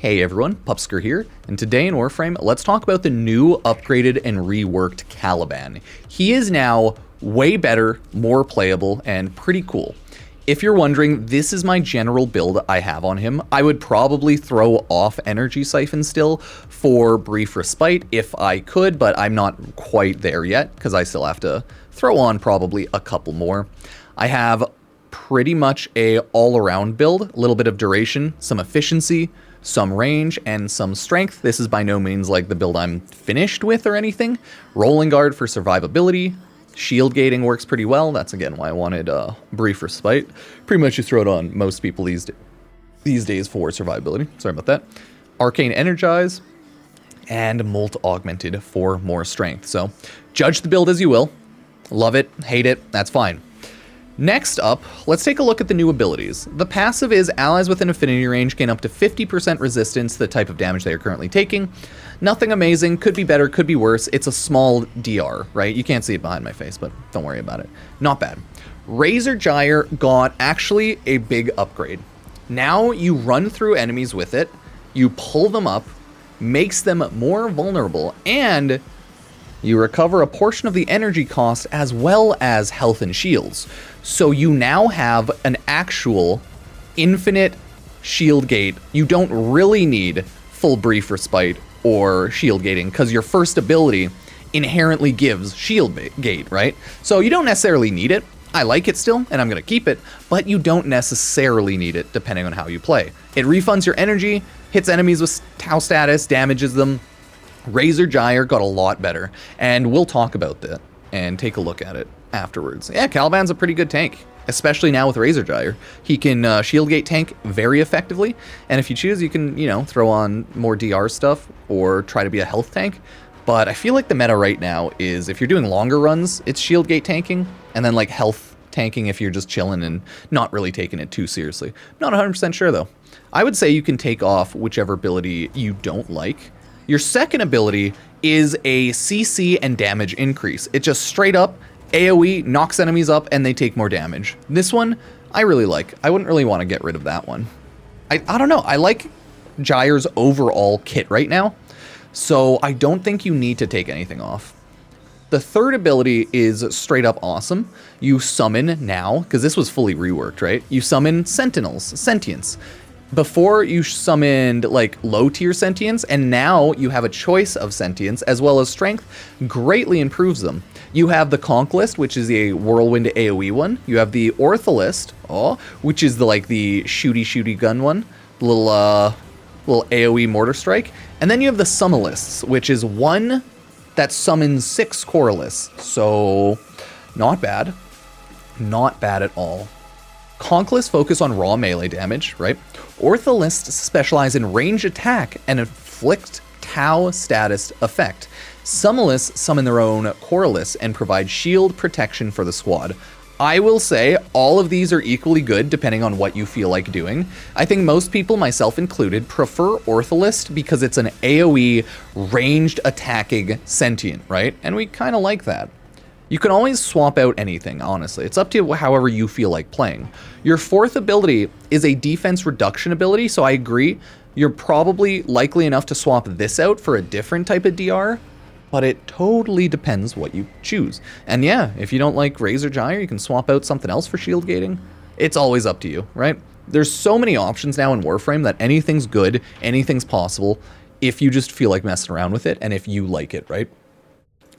Hey everyone, Pupsker here, and today in Warframe, let's talk about the new, upgraded, and reworked Caliban. He is now way better, more playable, and pretty cool. If you're wondering, this is my general build I have on him. I would probably throw off Energy Siphon still for Brief Respite if I could, but I'm not quite there yet, because I still have to throw on probably a couple more. I have pretty much a all-around build, a little bit of duration, some efficiency, some range, and some strength. This is by no means like the build I'm finished with or anything. Rolling Guard for survivability. Shield gating works pretty well. That's again why I wanted Brief Respite. Pretty much you throw it on most people these days for survivability. Sorry about that. Arcane Energize and Molt Augmented for more strength. So judge the build as you will. Love it, hate it, that's fine. Next up, let's take a look at the new abilities. The passive is allies within affinity range gain up to 50% resistance to the type of damage they are currently taking. Nothing amazing, could be better, could be worse. It's a small DR, right? You can't see it behind my face, but don't worry about it. Not bad. Razor Gyre got actually a big upgrade. Now you run through enemies with it, you pull them up, makes them more vulnerable, and you recover a portion of the energy cost as well as health and shields. So you now have an actual infinite shield gate. You don't really need full Brief Respite or shield gating because your first ability inherently gives shield gate, right? So you don't necessarily need it. I like it still, and I'm going to keep it, but you don't necessarily need it depending on how you play. It refunds your energy, hits enemies with Tau status, damages them. Razor Gyre got a lot better, and we'll talk about that and take a look at it afterwards. Yeah, Caliban's a pretty good tank, especially now with Razor Gyre. He can shield gate tank very effectively, and if you choose, you can, you know, throw on more DR stuff or try to be a health tank. But I feel like the meta right now is if you're doing longer runs, it's shield gate tanking, and then like health tanking if you're just chilling and not really taking it too seriously. Not 100% sure though. I would say you can take off whichever ability you don't like. Your second ability is a CC and damage increase. It just straight up AoE knocks enemies up and they take more damage. This one, I really like. I wouldn't really want to get rid of that one. I don't know. I like Gyre's overall kit right now, so I don't think you need to take anything off. The third ability is straight up awesome. You summon now, because this was fully reworked, right? You summon Sentinels, Sentience. Before you summoned like low tier sentience, and now you have a choice of sentience as well as strength, greatly improves them. You have the Conquest, which is a whirlwind AoE one. You have the Ortholist, which is the shooty gun one, little AoE mortar strike, and then you have the Summalists, which is one that summons 6 Coralists. So not bad at all. Conquest focus on raw melee damage, right? Ortholists specialize in range attack and inflict Tau status effect. Summalists summon their own Coralists and provide shield protection for the squad. I will say all of these are equally good depending on what you feel like doing. I think most people, myself included, prefer Ortholist because it's an AoE ranged attacking sentient, right? And we kind of like that. You can always swap out anything, honestly. It's up to however you feel like playing. Your fourth ability is a defense reduction ability, so I agree. You're probably likely enough to swap this out for a different type of DR, but it totally depends what you choose. And yeah, if you don't like Razor Gyre, you can swap out something else for shield gating. It's always up to you, right? There's so many options now in Warframe that anything's good, anything's possible, if you just feel like messing around with it and if you like it, right?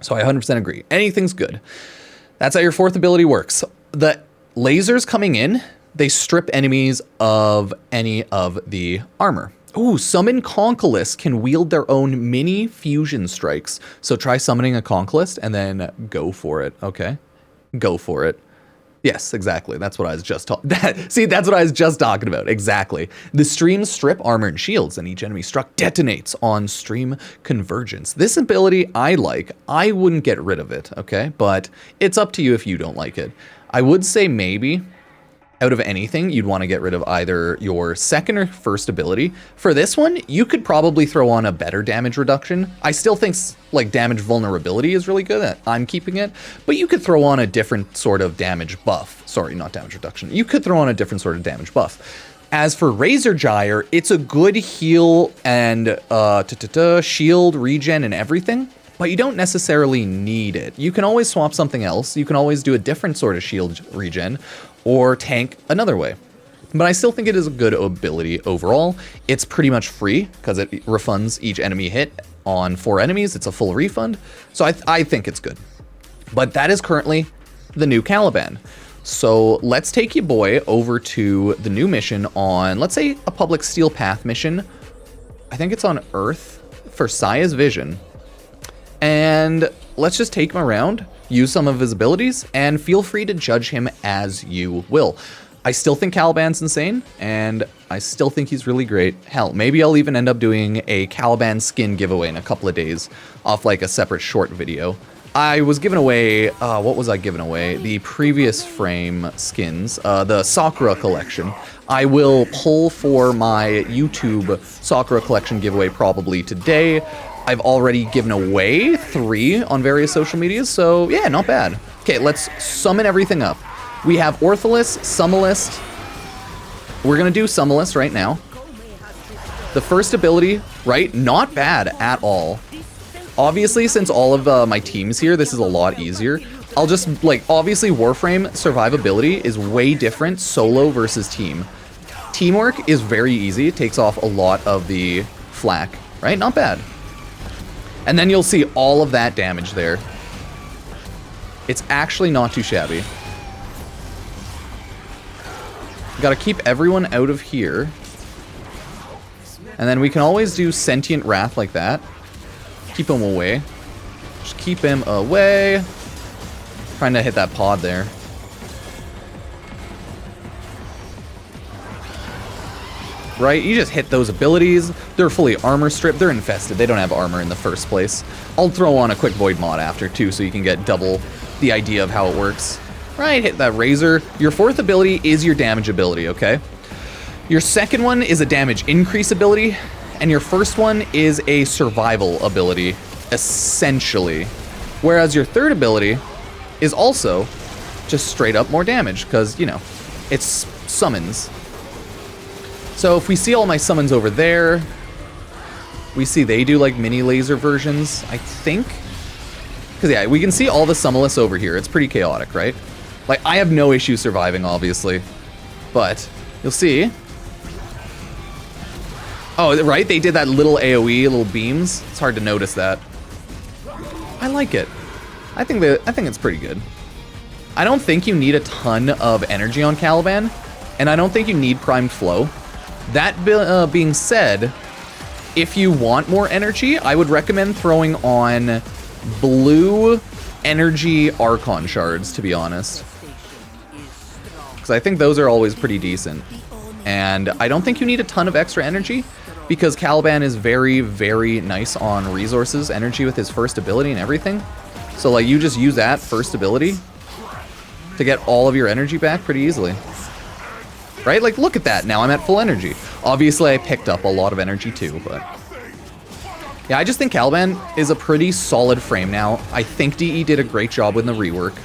So I 100% agree. Anything's good. That's how your fourth ability works. The lasers coming in, they strip enemies of any of the armor. Ooh, summon Conquest can wield their own mini fusion strikes. So try summoning a Conquest and then go for it, okay? Go for it. Yes, exactly. That's what I was just talking. See, that's what I was just talking about. Exactly. The streams strip armor and shields, and each enemy struck detonates on stream convergence. This ability I like. I wouldn't get rid of it, okay? But it's up to you if you don't like it. I would say maybe out of anything, you'd want to get rid of either your second or first ability. For this one, you could probably throw on a better damage reduction. I still think like damage vulnerability is really good. I'm keeping it, but you could throw on a different sort of damage buff. Sorry, not damage reduction. You could throw on a different sort of damage buff. As for Razor Gyre, it's a good heal and shield, regen, and everything, but you don't necessarily need it. You can always swap something else. You can always do a different sort of shield regen or tank another way. But I still think it is a good ability overall. It's pretty much free because it refunds each enemy hit on 4 enemies. It's a full refund. So I think it's good. But that is currently the new Caliban. So let's take you boy over to the new mission on, let's say, a public steel path mission. I think it's on Earth for Saya's vision. And let's just take him around, use some of his abilities, and feel free to judge him as you will. I still think Caliban's insane, and I still think he's really great. Hell, maybe I'll even end up doing a Caliban skin giveaway in a couple of days off like a separate short video. I was giving away, what was I giving away? The previous frame skins, the Sakura collection. I will pull for my YouTube Sakura collection giveaway probably today. I've already given away 3 on various social medias, so yeah, not bad. Okay, let's summon everything up. We have Ortholis, Summalist. We're gonna do Summalist right now. The first ability, right? Not bad at all. Obviously, since all of my team's here, this is a lot easier. I'll just, like, obviously Warframe survivability is way different solo versus team. Teamwork is very easy. It takes off a lot of the flak, right? Not bad. And then you'll see all of that damage there. It's actually not too shabby. Gotta keep everyone out of here. And then we can always do Sentient Wrath like that. Keep him away. Just keep him away. Trying to hit that pod there. Right, you just hit those abilities. They're fully armor stripped. They're infested. They don't have armor in the first place. I'll throw on a quick void mod after too, so you can get double the idea of how it works. Right, hit that razor. Your 4th ability is your damage ability, okay? Your 2nd one is a damage increase ability, and your 1st one is a survival ability, essentially. Whereas your 3rd ability is also just straight up more damage, because, you know, it's summons. So if we see all my summons over there, we see they do like mini laser versions, I think. Because yeah, we can see all the Summalists over here. It's pretty chaotic, right? Like, I have no issue surviving, obviously. But you'll see. Oh, right? They did that little AoE, little beams. It's hard to notice that. I like it. I think it's pretty good. I don't think you need a ton of energy on Caliban, and I don't think you need primed flow. That being said, if you want more energy, I would recommend throwing on blue energy Archon shards, to be honest. Because I think those are always pretty decent. And I don't think you need a ton of extra energy, because Caliban is very, very nice on resources, energy with his 1st ability and everything. So like, you just use that 1st ability to get all of your energy back pretty easily. Right? Like, look at that. Now I'm at full energy. Obviously, I picked up a lot of energy too, but... yeah, I just think Caliban is a pretty solid frame now. I think DE did a great job with the rework.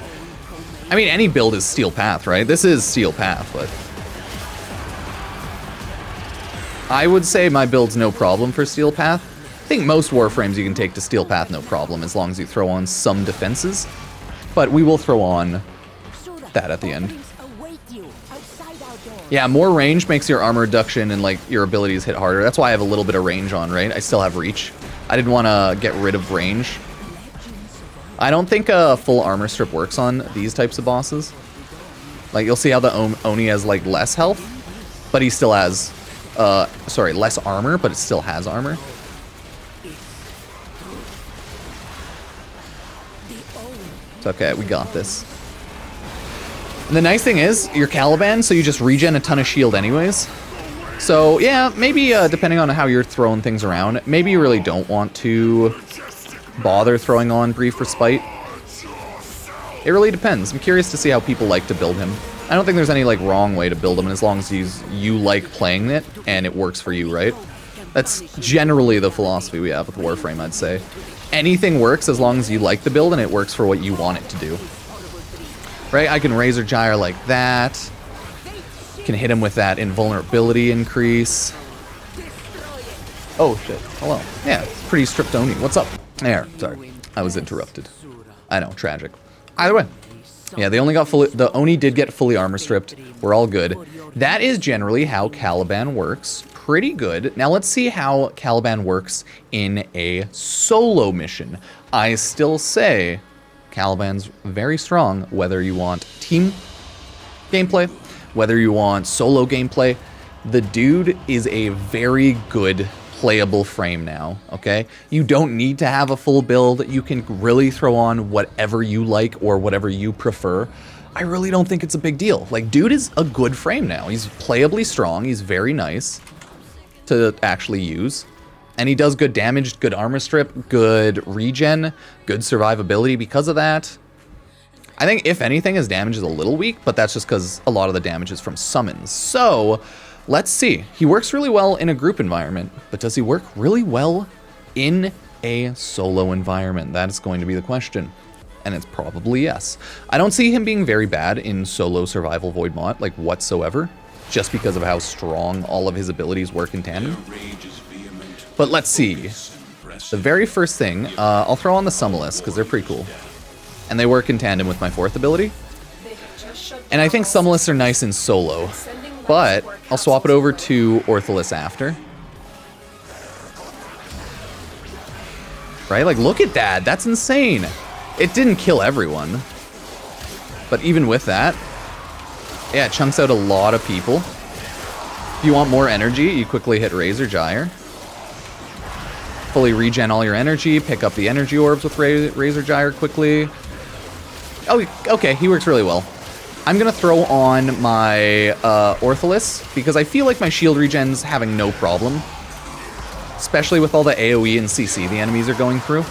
I mean, any build is Steel Path, right? This is Steel Path, but... I would say my build's no problem for Steel Path. I think most Warframes you can take to Steel Path no problem, as long as you throw on some defenses. But we will throw on that at the end. Yeah, more range makes your armor reduction and like your abilities hit harder. That's why I have a little bit of range on, right? I still have reach. I didn't want to get rid of range. I don't think a full armor strip works on these types of bosses. Like, you'll see how the Oni has like less health, but he still has, sorry, less armor, but it still has armor. It's okay, we got this. And the nice thing is, you're Caliban, so you just regen a ton of shield anyways. So, yeah, maybe depending on how you're throwing things around, maybe you really don't want to bother throwing on Brief Respite. It really depends. I'm curious to see how people like to build him. I don't think there's any, like, wrong way to build him, as long as you like playing it, and it works for you, right? That's generally the philosophy we have with Warframe, I'd say. Anything works as long as you like the build, and it works for what you want it to do. Right, I can Razor Gyre like that. Can hit him with that invulnerability increase. Oh shit, hello. Yeah, it's pretty stripped Oni. What's up? There, sorry. I was interrupted. I know, tragic. Either way. Yeah, they only got fully, the Oni did get fully armor stripped. We're all good. That is generally how Caliban works. Pretty good. Now let's see how Caliban works in a solo mission. I still say Caliban's very strong, whether you want team gameplay, whether you want solo gameplay. The dude is a very good playable frame now, okay? You don't need to have a full build. You can really throw on whatever you like or whatever you prefer. I really don't think it's a big deal. Like, dude is a good frame now. He's playably strong. He's very nice to actually use. And he does good damage, good armor strip, good regen, good survivability because of that. I think, if anything, his damage is a little weak, but that's just because a lot of the damage is from summons. So, let's see. He works really well in a group environment, but does he work really well in a solo environment? That is going to be the question. And it's probably yes. I don't see him being very bad in solo survival Voidmont, like whatsoever, just because of how strong all of his abilities work in tandem. But let's see. The very first thing, I'll throw on the Summonless, because they're pretty cool. And they work in tandem with my fourth ability. And I think Summonless are nice in solo. But I'll swap it over to Ortholis after. Right? Like, look at that. That's insane. It didn't kill everyone. But even with that, yeah, it chunks out a lot of people. If you want more energy, you quickly hit Razor Gyre. Fully regen all your energy. Pick up the energy orbs with Razor Gyre quickly. Oh, okay. He works really well. I'm going to throw on my Ortholis, because I feel like my shield regen's having no problem. Especially with all the AoE and CC the enemies are going through.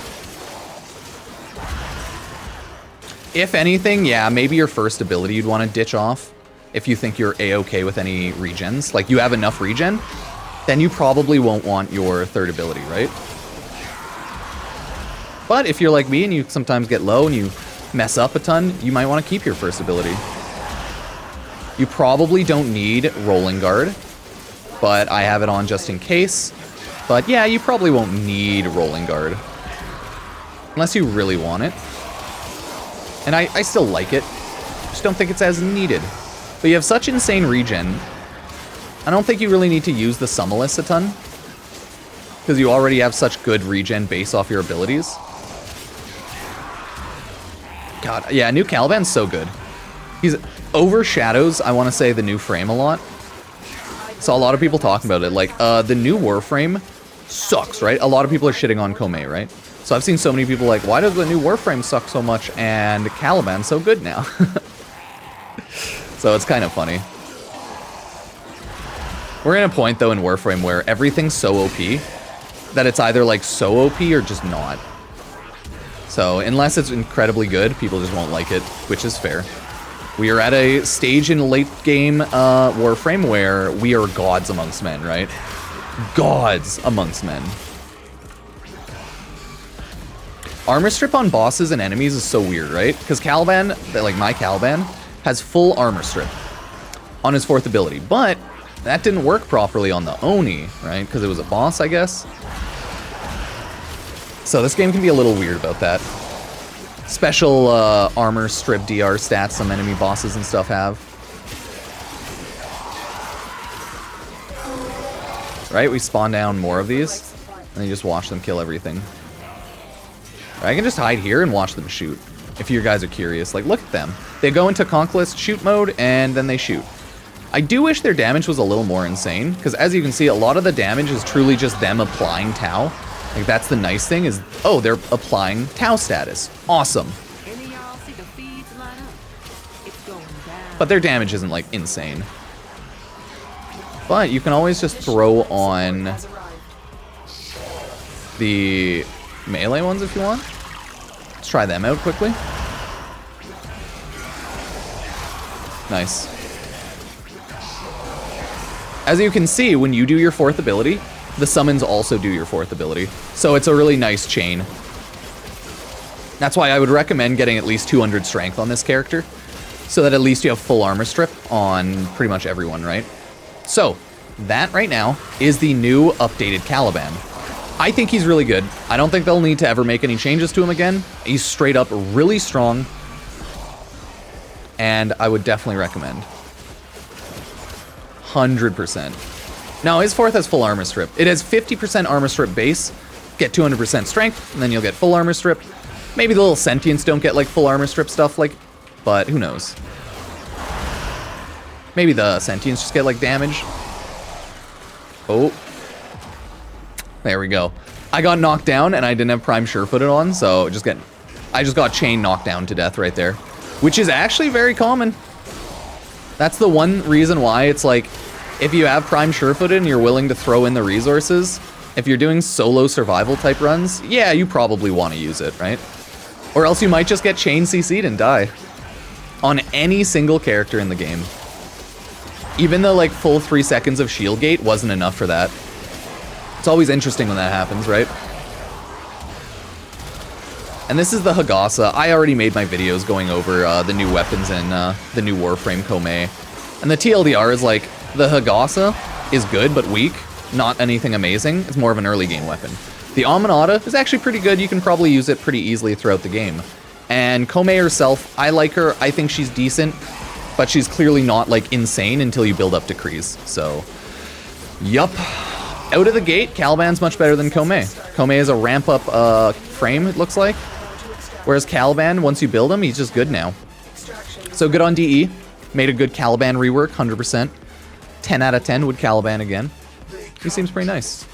If anything, yeah, maybe your first ability you'd want to ditch off. If you think you're A-okay with any regens. Like, you have enough regen, then you probably won't want your third ability, right? But if you're like me and you sometimes get low and you mess up a ton, you might want to keep your first ability. You probably don't need Rolling Guard, but I have it on just in case. But yeah, you probably won't need Rolling Guard. Unless you really want it. And I still like it. Just don't think it's as needed. But you have such insane regen. I don't think you really need to use the Summonless a ton. Because you already have such good regen based off your abilities. God, yeah, new Caliban's so good. He's overshadows, I want to say, the new frame a lot. Saw a lot of people talking about it. Like, the new Warframe sucks, right? A lot of people are shitting on Komei, right? So I've seen so many people like, why does the new Warframe suck so much and Caliban's so good now? So it's kind of funny. We're in a point, though, in Warframe where everything's so OP that it's either, like, so OP or just not. So unless it's incredibly good, people just won't like it, which is fair. We are at a stage in late game Warframe where we are gods amongst men, right? Gods amongst men. Armor strip on bosses and enemies is so weird, right? Because Caliban, like my Caliban, has full armor strip on his fourth ability. But that didn't work properly on the Oni, right? Because it was a boss, I guess. So this game can be a little weird about that. Special armor strip DR stats some enemy bosses and stuff have. Right, we spawn down more of these, and you just watch them kill everything. Right, I can just hide here and watch them shoot, if you guys are curious. Like, look at them. They go into Conquest shoot mode, and then they shoot. I do wish their damage was a little more insane, because as you can see, a lot of the damage is truly just them applying Tau. Like, that's the nice thing is, oh, they're applying Tau status. Awesome. But their damage isn't, like, insane. But you can always just throw on the melee ones if you want. Let's try them out quickly. Nice. As you can see, when you do your fourth ability, the summons also do your fourth ability. So it's a really nice chain. That's why I would recommend getting at least 200 strength on this character. so that at least you have full armor strip on pretty much everyone, right? So, that right now is the new updated Caliban. I think he's really good. I don't think they'll need to ever make any changes to him again. He's straight up really strong, and I would definitely recommend. 100%. Now, his 4th has full armor strip. It has 50% armor strip base, get 200% strength, and then you'll get full armor strip. Maybe the little sentients don't get like full armor strip stuff, like, but who knows? Maybe the sentients just get like damage. Oh. There we go. I got knocked down and I didn't have prime sure-footed on, so I just got chain knocked down to death right there, which is actually very common. That's the one reason why it's like, if you have prime sure-footed and you're willing to throw in the resources, if you're doing solo survival type runs, yeah, you probably want to use it, right? Or else you might just get chain CC'd and die. On any single character in the game. Even the like full 3 seconds of shield gate wasn't enough for that. It's always interesting when that happens, right? And this is the Hagasa. I already made my videos going over the new weapons and the new Warframe Kome. And the TLDR is like, the Hagasa is good but weak, not anything amazing. It's more of an early game weapon. The Aminata is actually pretty good. You can probably use it pretty easily throughout the game. And Kome herself, I like her. I think she's decent, but she's clearly not like insane until you build up decrees. So, yup. Out of the gate, Caliban's much better than Kome. Kome is a ramp up frame, it looks like. Whereas Caliban, once you build him, he's just good now. So good on DE. Made a good Caliban rework, 100%. 10 out of 10 would Caliban again. He seems pretty nice.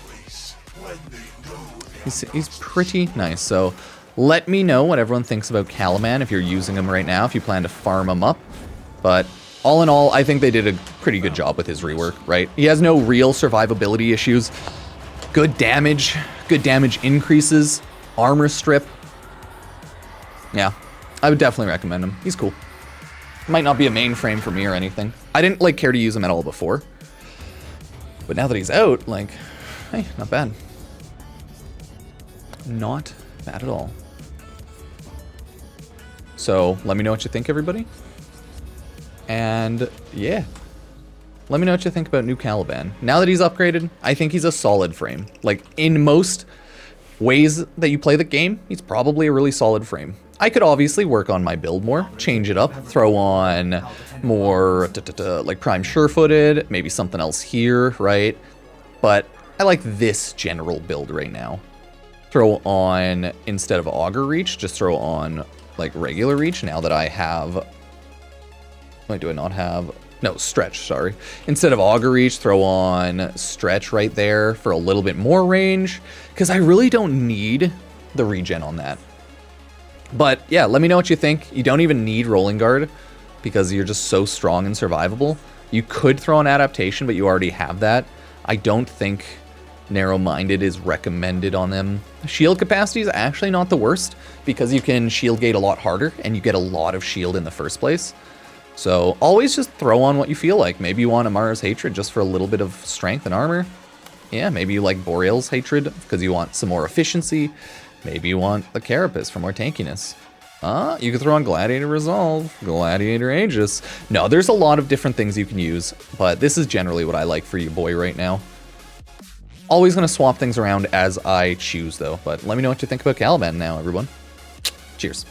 He's pretty nice. So let me know what everyone thinks about Caliban if you're using him right now, if you plan to farm him up. But all in all, I think they did a pretty good job with his rework, right? He has no real survivability issues. Good damage increases, armor strip. Yeah, I would definitely recommend him. He's cool. Might not be a mainframe for me or anything. I didn't like care to use him at all before. But now that he's out, like, hey, not bad. Not bad at all. So let me know what you think, everybody. And yeah, let me know what you think about new Caliban. Now that he's upgraded, I think he's a solid frame. Like, in most ways that you play the game, he's probably a really solid frame. I could obviously work on my build more, change it up, throw on more like prime sure-footed, maybe something else here, right? But I like this general build right now. Throw on, instead of auger reach, just throw on like regular reach now that I have... Wait, do I not have... No, stretch, sorry. Instead of auger reach, throw on stretch right there for a little bit more range, because I really don't need the regen on that. But yeah, let me know what you think. You don't even need rolling guard because you're just so strong and survivable. You could throw an adaptation, but you already have that. I don't think narrow-minded is recommended on them. Shield capacity is actually not the worst because you can shield gate a lot harder and you get a lot of shield in the first place. So always just throw on what you feel like. Maybe you want Amara's Hatred just for a little bit of strength and armor. Yeah, maybe you like Boreal's Hatred because you want some more efficiency. Maybe you want the Carapace for more tankiness. You can throw on Gladiator Resolve, Gladiator Aegis. No, there's a lot of different things you can use, but this is generally what I like for you boy right now. Always going to swap things around as I choose though, but let me know what you think about Caliban now, everyone. Cheers.